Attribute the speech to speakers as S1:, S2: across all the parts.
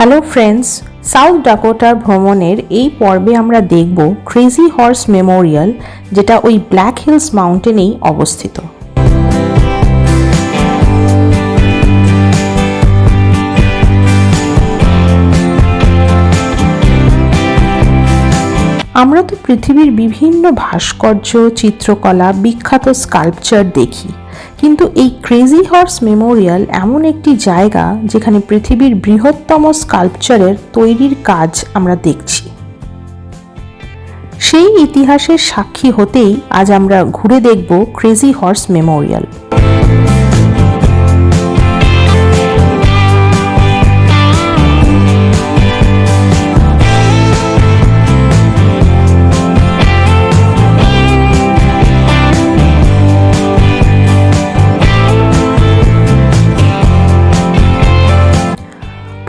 S1: Hello friends, south ডাকোটার ভ্রমণের এই পর্বে আমরা দেখব ক্রেজি হর্স মেমোরিয়াল, যেটা ওই ব্ল্যাক হিলস মাউন্টেনেই অবস্থিত। আমরা তো পৃথিবীর বিভিন্ন ভাস্কর্য, চিত্রকলা, বিখ্যাত স্কাল্পচার দেখি, কিন্তু এই ক্রেজি হর্স মেমোরিয়াল এমন একটি জায়গা যেখানে পৃথিবীর বৃহত্তম স্কাল্পচারের তৈরির কাজ আমরা দেখছি। সেই ইতিহাসের সাক্ষী হতেই আজ আমরা ঘুরে দেখব ক্রেজি হর্স মেমোরিয়াল।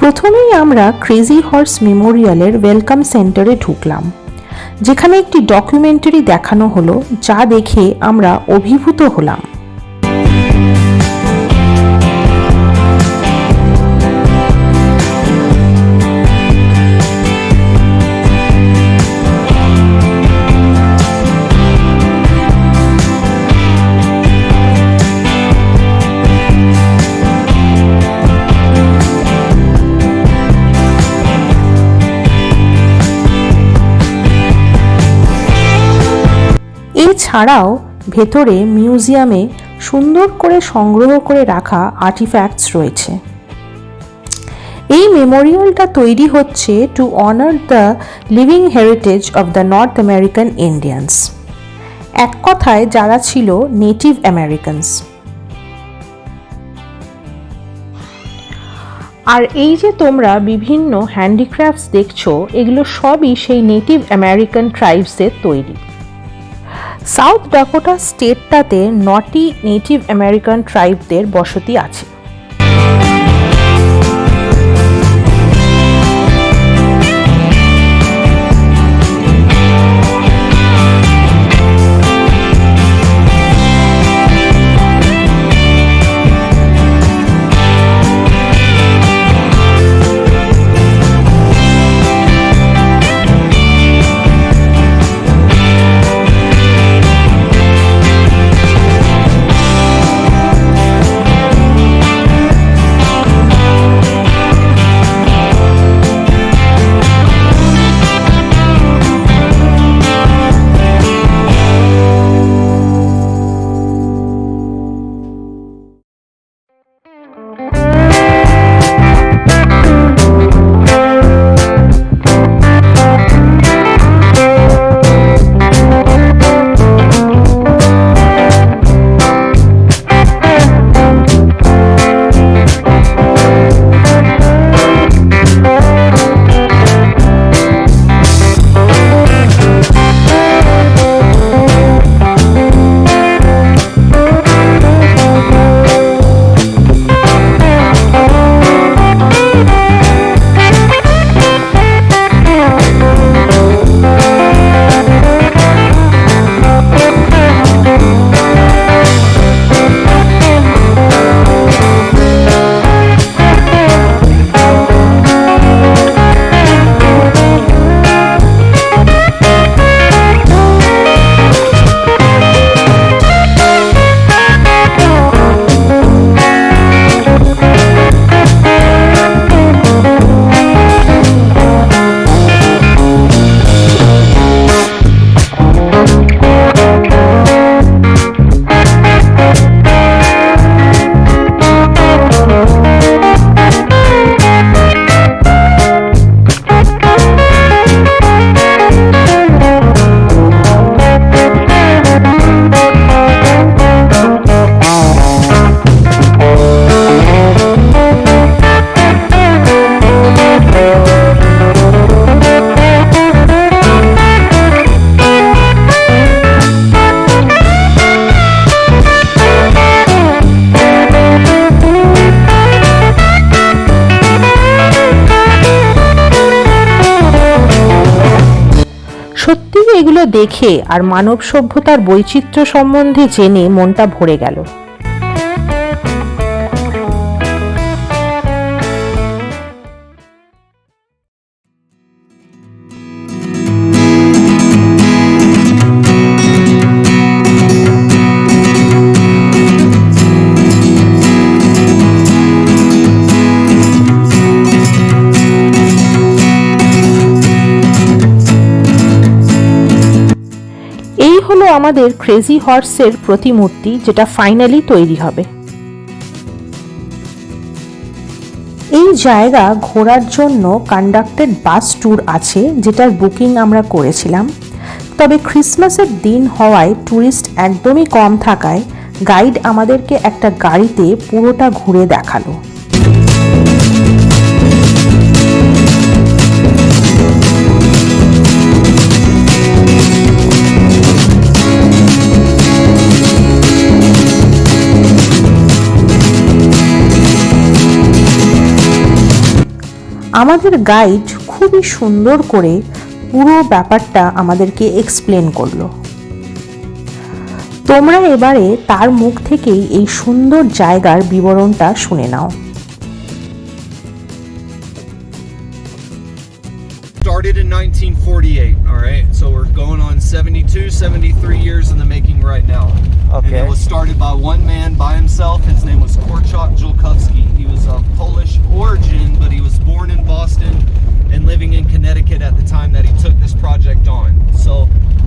S1: প্রথমেই আমরা ক্রেজি হর্স মেমোরিয়ালের ওয়েলকাম সেন্টারে ঢুকলাম, যেখানে একটি ডকুমেন্টারি দেখানো হলো, যা দেখে আমরা অভিভূত হলাম। এছাড়াও ভেতরে মিউজিয়ামে সুন্দর করে সংগ্রহ করে রাখা আর্টিফ্যাক্টস রয়েছে। এই মেমোরিয়ালটা তৈরি হচ্ছে two honour the living heritage of the north American Indians, এক কথায় যারা ছিল নেটিভ আমেরিকানস। আর এই যে তোমরা বিভিন্ন হ্যান্ডিক্রাফটস দেখছো, এগুলো সবই সেই নেটিভ আমেরিকান ট্রাইবসের তৈরি। সাউথ ডাকোটা স্টেটটাতে 9টি নেটিভ আমেরিকান ট্রাইবদের বসতি আছে। সত্যিই এগুলো দেখে আর মানব সভ্যতার বৈচিত্র্য সম্বন্ধে জেনে মনটা ভরে গেল। আমাদের ক্রেজি হর্সের প্রতিমূর্তি, যেটা ফাইনালি তৈরি হবে। এই জায়গা ঘোরার জন্য কন্ডাক্টেড বাস ট্যুর আছে, যেটার বুকিং আমরা করেছিলাম। তবে ক্রিসমাসের দিন হওয়ায় ট্যুরিস্ট একদমই কম থাকায় গাইড আমাদেরকে একটা গাড়িতে পুরোটা ঘুরে দেখালো। আমাদের গাইড খুবই সুন্দর করে পুরো ব্যাপারটা আমাদেরকে এক্সপ্লেন করলো। তোমরা এবারে তার মুখ থেকেই এই সুন্দর জায়গার বিবরণটা শুনে নাও।
S2: Started in 1948, all right? So we're going on 72, 73 years in the making right now. Okay. And it was started by one man by himself. His name was Korczak Julkowski. He was of Polish origin, but he was born in Boston and living in Connecticut at the time that he took this project on. So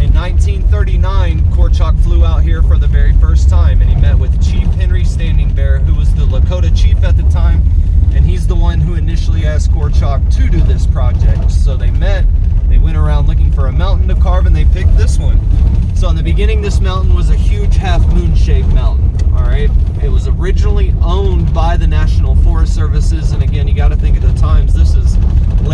S2: in 1939, Korczak flew out here for the very first time, and he met with Chief Henry Standing Bear, who was the Lakota chief at the time. And he's the one who initially asked Korczak to do this project. So they met, they went around looking for a mountain to carve, and they picked this one. So in the beginning, this mountain was a huge half-moon-shaped mountain, all right? It was originally owned by the National Forest Services, and again, you gotta think of the times, this is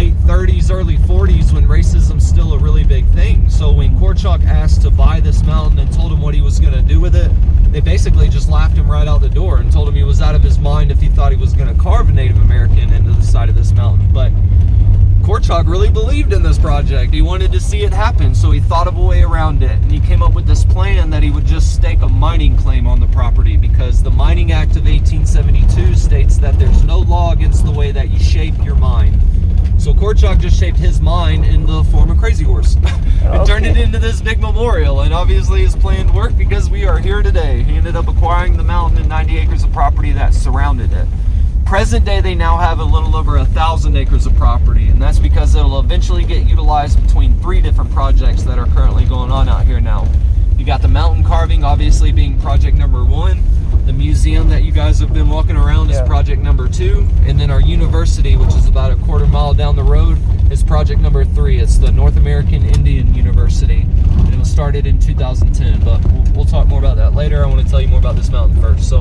S2: late 30s, early 40s, when racism's still a really big thing. So when Korczak asked to buy this mountain and told him what he was gonna do with it, they basically just laughed him right out the door and told him he was out of his mind if he thought he was going to carve a Native American into the side of this mountain. But Korczak really believed in this project. He wanted to see it happen, so he thought of a way around it. And he came up with this plan that he would just stake a mining claim on the property, because the Mining Act of 1872 states that there's no law against the way that you shape your mind. So Korczak just shaped his mind in the form of Crazy Horse and turned it into this big memorial. And obviously his plan worked, because we are here today. He ended up acquiring the mountain and 90 acres of property that surrounded it. Present day, they now have a little over 1,000 acres of property, and that's because it'll eventually get utilized between 3 different projects that are currently going on out here now. You got the mountain carving, obviously, being project number 1. The museum that you guys have been walking around is project number 2. And then our university, which is about a quarter mile down the road, is project number 3. It's the North American Indian University. And it was started in 2010, but we'll talk more about that later. I want to tell you more about this mountain first. So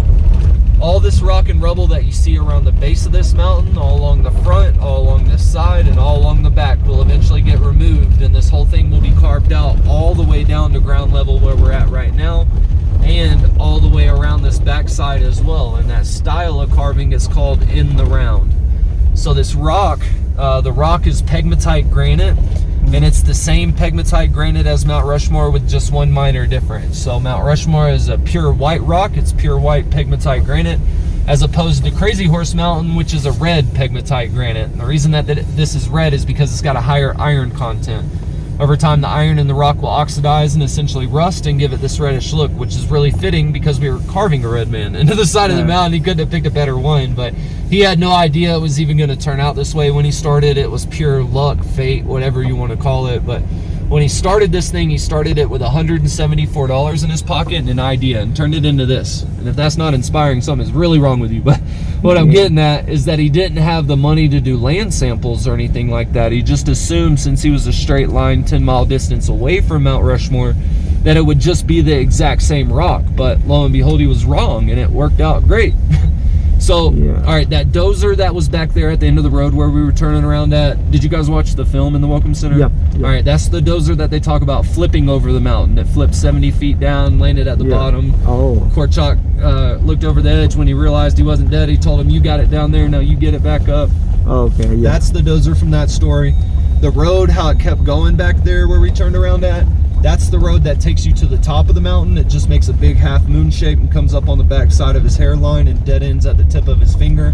S2: all this rock and rubble that you see around the base of this mountain, all along the front, all along this side, and all along the back will eventually get removed, and this whole thing will be carved out all the way down to ground level where we're at right now, and all the way around this back side as well. And that style of carving is called in the round. So this rock, the rock is pegmatite granite, and it's the same pegmatite granite as Mount Rushmore, with just one minor difference. So Mount Rushmore is a pure white rock, it's pure white pegmatite granite, as opposed to Crazy Horse Mountain, which is a red pegmatite granite. And the reason that this is red is because it's got a higher iron content. Over time, the iron in the rock will oxidize and essentially rust and give it this reddish look, which is really fitting because we were carving a red man into the side of the mountain. He couldn't have picked a better one, but he had no idea it was even going to turn out this way when he started. It was pure luck, fate, whatever you want to call it. But when he started this thing, he started it with $174 in his pocket and an idea, and turned it into this. And if that's not inspiring, something's really wrong with you. But what I'm getting at is that he didn't have the money to do land samples or anything like that. He just assumed, since he was a straight line 10-mile distance away from Mount Rushmore, that it would just be the exact same rock. But lo and behold, he was wrong, and it worked out great. So, all right, that dozer that was back there at the end of the road where we were turning around at, did you guys watch the film in the Welcome Center?
S3: Yep.
S2: All right, that's the dozer that they talk about flipping over the mountain. It flipped 70 feet down, landed at the bottom. Korczak looked over the edge. When he realized he wasn't dead, he told him, "You got it down there, now you get it back up."
S3: Okay, yeah.
S2: That's the dozer from that story. The road, how it kept going back there where we turned around at, that's the road that takes you to the top of the mountain. It just makes a big half moon shape and comes up on the back side of his hairline and dead ends at the tip of his finger.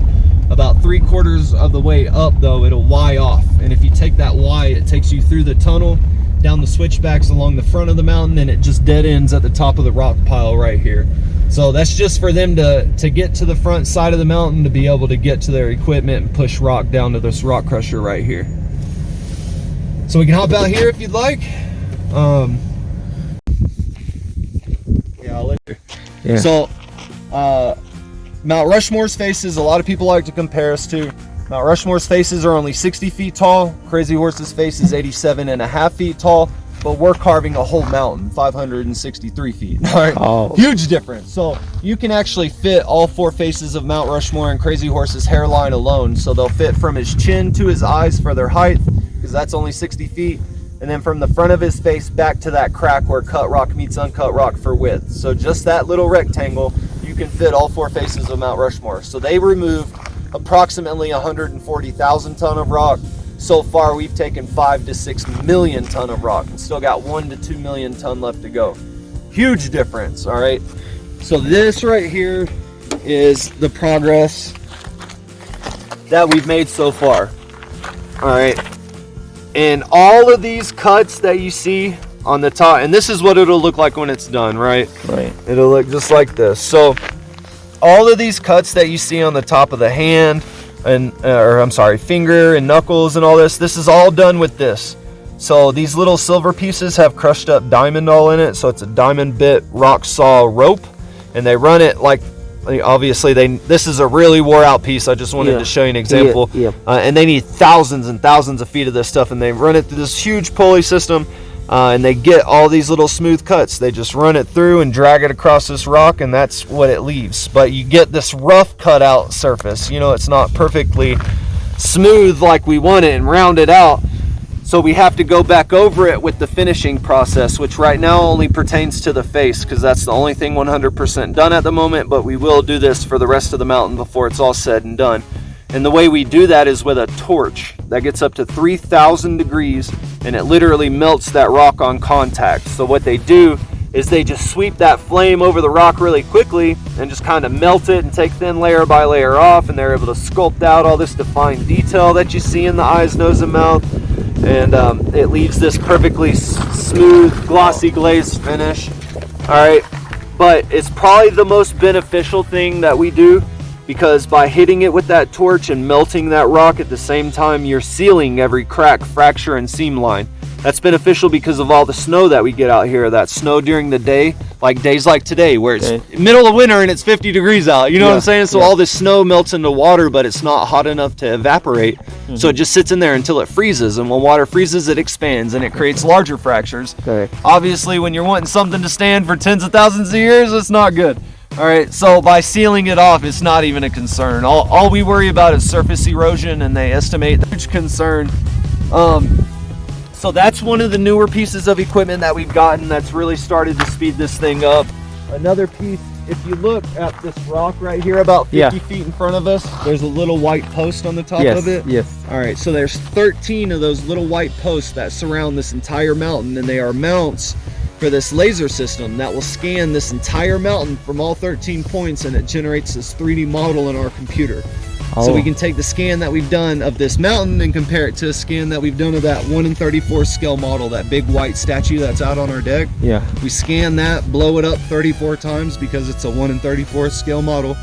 S2: About 3/4 of the way up, though, it'll Y off. And if you take that Y, it takes you through the tunnel, down the switchbacks along the front of the mountain, and it just dead ends at the top of the rock pile right here. So that's just for them to get to the front side of the mountain, to be able to get to their equipment and push rock down to this rock crusher right here. So we can hop out here if you'd like.
S3: Yeah.
S2: So, Mount Rushmore's faces, a lot of people like to compare us to. Mount Rushmore's faces are only 60 feet tall. Crazy Horse's face is 87.5 feet tall. But we're carving a whole mountain, 563 feet. All right, Huge difference. So you can actually fit all 4 faces of Mount Rushmore in Crazy Horse's hairline alone. So they'll fit from his chin to his eyes for their height, because that's only 60 feet. And then from the front of his face back to that crack where cut rock meets uncut rock for width. So just that little rectangle, you can fit all 4 faces of Mount Rushmore. So they removed approximately 140,000 ton of rock. So far, we've taken 5 to 6 million ton of rock and still got 1 to 2 million ton left to go. Huge difference, all right? So this right here is the progress that we've made so far, all right? And all of these cuts that you see on the top, and this is what it'll look like when it's done, right?
S3: Right.
S2: It'll look just like this. So all of these cuts that you see on the top of the hand, and finger and knuckles and all this is all done with this. So these little silver pieces have crushed up diamond all in it, so it's a diamond bit rock saw rope, and they run it like, obviously this is a really wore out piece. I just wanted to show you an example. And they need thousands and thousands of feet of this stuff, and they run it through this huge pulley system, and they get all these little smooth cuts. They just run it through and drag it across this rock, and that's what it leaves. But you get this rough cutout surface. You know, it's not perfectly smooth like we want it and round it out. So we have to go back over it with the finishing process, which right now only pertains to the face, because that's the only thing 100% done at the moment. But we will do this for the rest of the mountain before it's all said and done. And the way we do that is with a torch that gets up to 3,000 degrees, and it literally melts that rock on contact. So what they do is they just sweep that flame over the rock really quickly and just kind of melt it and take thin layer by layer off, and they're able to sculpt out all this defined detail that you see in the eyes, nose, and mouth. And it leaves this perfectly smooth, glossy glazed finish. All right, but it's probably the most beneficial thing that we do, because by hitting it with that torch and melting that rock at the same time, you're sealing every crack, fracture, and seam line. That's beneficial because of all the snow that we get out here. That snow during the day, like days like today, where it's middle of winter and it's 50 degrees out. You know what I'm saying? So all this snow melts into water, but it's not hot enough to evaporate. So it just sits in there until it freezes. And when water freezes, it expands and it creates larger fractures. Obviously, when you're wanting something to stand for tens of thousands of years, it's not good. All right, so by sealing it off, it's not even a concern. All we worry about is surface erosion, and they estimate a huge concern. So that's one of the newer pieces of equipment that we've gotten that's really started to speed this thing up. Another piece, if you look at this rock right here about 50 feet in front of us, there's a little white post on the top of it. All right, so there's 13 of those little white posts that surround this entire mountain, and they are mounts for this laser system that will scan this entire mountain from all 13 points, and it generates this 3D model in our computer. So we can take the scan that we've done of this mountain and compare it to a scan that we've done of that 1 in 34 scale model, that big white statue that's out on our deck. We scan that, blow it up 34 times because it's a 1 in 34 scale model,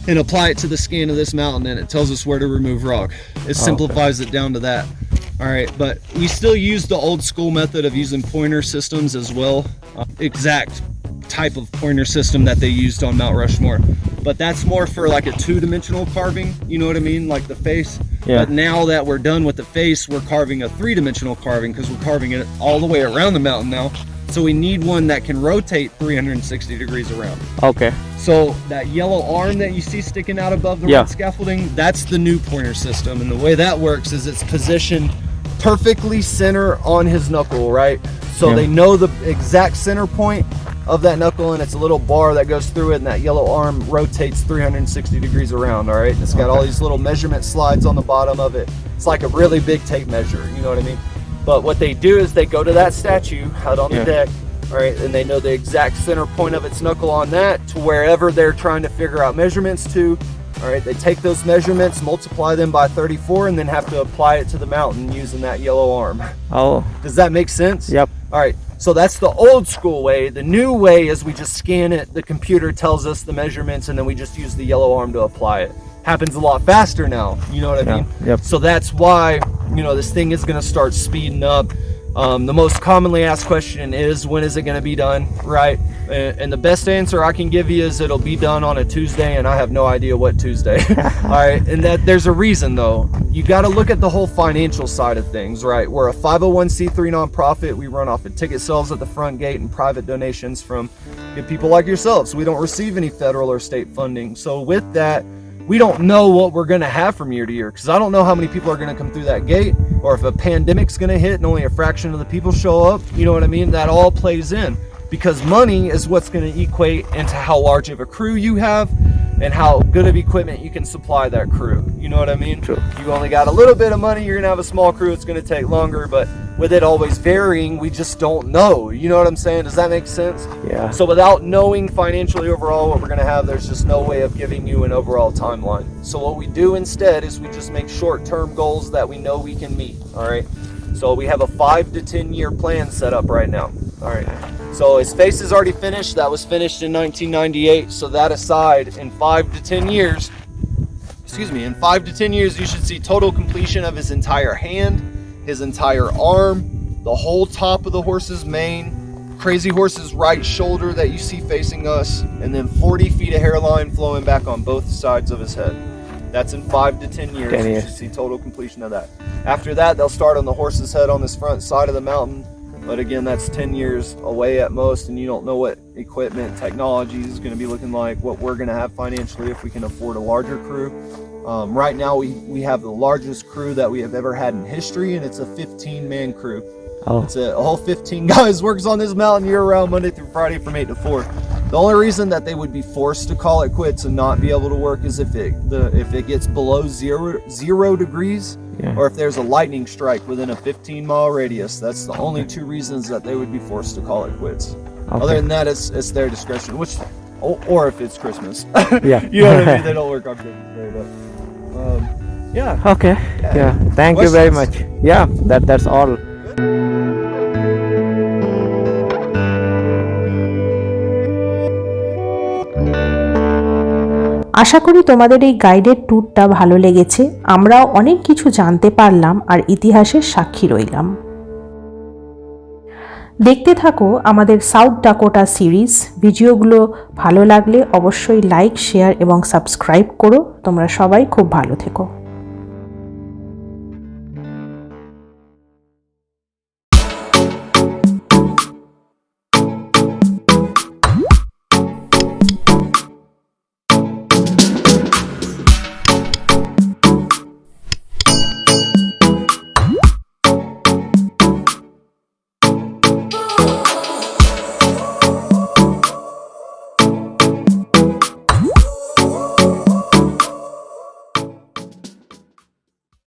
S2: and apply it to the scan of this mountain, and it tells us where to remove rock. It simplifies it down to that. All right, but we still use the old school method of using pointer systems as well. Exact type of pointer system that they used on Mount Rushmore, but that's more for like a 2-dimensional carving, you know what I mean, like the face. But now that we're done with the face, we're carving a 3-dimensional carving, because we're carving it all the way around the mountain now. So we need one that can rotate 360 degrees around. So that yellow arm that you see sticking out above the red scaffolding, that's the new pointer system. And the way that works is it's positioned perfectly center on his knuckle, right? So they know the exact center point of that knuckle, and it's a little bar that goes through it, and that yellow arm rotates 360 degrees around. All right, and it's got all these little measurement slides on the bottom of it. It's like a really big tape measure, you know what I mean? But what they do is they go to that statue out on the deck, all right, and they know the exact center point of its knuckle on that to wherever they're trying to figure out measurements to. All right, they take those measurements, multiply them by 34, and then have to apply it to the mountain using that yellow arm. Does that make sense? All right, so that's the old school way. The new way is we just scan it, the computer tells us the measurements, and then we just use the yellow arm to apply it. Happens a lot faster now, you know what I mean? So that's why, you know, this thing is gonna start speeding up. The most commonly asked question is, when is it going to be done, right? And the best answer I can give you is it'll be done on a Tuesday, and I have no idea what Tuesday. All right, and that there's a reason though. You got to look at the whole financial side of things, right? We're a 501c3 nonprofit. We run off of ticket sales at the front gate and private donations from good people like yourselves. We don't receive any federal or state funding. So with that, we don't know what we're going to have from year to year, because I don't know how many people are going to come through that gate, or if a pandemic's going to hit and only a fraction of the people show up. You know what I mean? That all plays in, because money is what's going to equate into how large of a crew you have and how good of equipment you can supply that crew. You know what I mean?
S3: True.
S2: You only got a little bit of money, you're going to have a small crew, it's going to take longer, but with it always varying, we just don't know. You know what I'm saying? Does that make sense?
S3: Yeah.
S2: So without knowing financially overall what we're going to have, there's just no way of giving you an overall timeline. So what we do instead is we just make short-term goals that we know we can meet. All right. So we have a 5 to 10 year plan set up right now. All right. So his face is already finished. That was finished in 1998. So that aside, in 5 to 10 years, in 5 to 10 years, you should see total completion of his entire hand, his entire arm, the whole top of the horse's mane, crazy horse's right shoulder that you see facing us, and then 40 feet of hairline flowing back on both sides of his head. That's in 5 to 10 years.
S3: 10 years.
S2: You should see total completion of that. After that, they'll start on the horse's head on this front side of the mountain. But again, that's 10 years away at most, and you don't know what equipment, technology is going to be looking like, what we're going to have financially if we can afford a larger crew. Right now, we have the largest crew that we have ever had in history, and it's a 15-man crew.
S3: Oh.
S2: It's a whole 15 guys works on this mountain year-round, Monday through Friday from 8 to 4. The only reason that they would be forced to call it quits and not be able to work is if it gets below zero degrees,
S3: Yeah.
S2: or if there's a lightning strike within a 15-mile radius. That's the only two reasons that they would be forced to call it quits.
S3: Okay.
S2: Other than that, it's their discretion. Or if it's Christmas.
S3: Yeah.
S2: You know what I mean? They don't work on Christmas Day, but yeah.
S3: Okay. Yeah. Thank you very much. Yeah. That's all.
S1: আশা করি তোমাদের এই guided ট্যুরটা ভালো লেগেছে। আমরাও অনেক কিছু জানতে পারলাম আর ইতিহাসের সাক্ষী রইলাম। দেখতে থাকো আমাদের সাউথ ডাকোটা সিরিজ। ভিডিওগুলো ভালো লাগলে অবশ্যই লাইক, শেয়ার এবং সাবস্ক্রাইব করো। তোমরা সবাই খুব ভালো থেকো।